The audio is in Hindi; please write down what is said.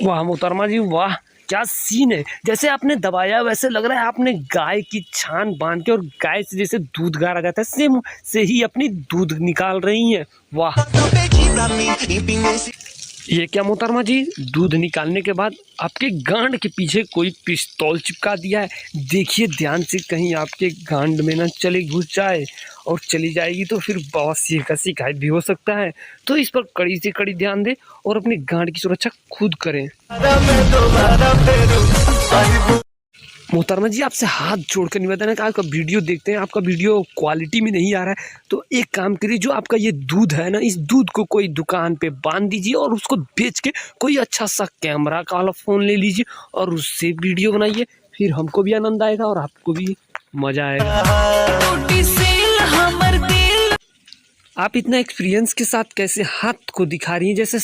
वाह मोहतरमा जी वाह, क्या सीन है। जैसे आपने दबाया वैसे लग रहा है आपने गाय की छान बांध के और गाय से जैसे दूध गारा जाता है सेम से ही अपनी दूध निकाल रही हैं। वाह, ये क्या मोहतरमा जी, दूध निकालने के बाद आपके गांड के पीछे कोई पिस्तौल चिपका दिया है। देखिए ध्यान से, कहीं आपके गांड में ना चले घुस जाए, और चली जाएगी तो फिर बवासीर का शिकायत भी हो सकता है। तो इस पर कड़ी से कड़ी ध्यान दें और अपने गांड की सुरक्षा खुद करें। मोहतरमा जी आपसे हाथ जोड़कर निवेदन है कि आपका वीडियो देखते हैं, आपका वीडियो क्वालिटी में नहीं आ रहा है, तो एक काम करिए, जो आपका ये दूध है ना, इस दूध को कोई दुकान पे बांध दीजिए और उसको बेच के कोई अच्छा सा कैमरा वाला फ़ोन ले लीजिए और उससे वीडियो बनाइए। फिर हमको भी आनंद आएगा और आपको भी मज़ा आएगा। आप इतना एक्सपीरियंस के साथ कैसे हाथ को दिखा रही हैं जैसे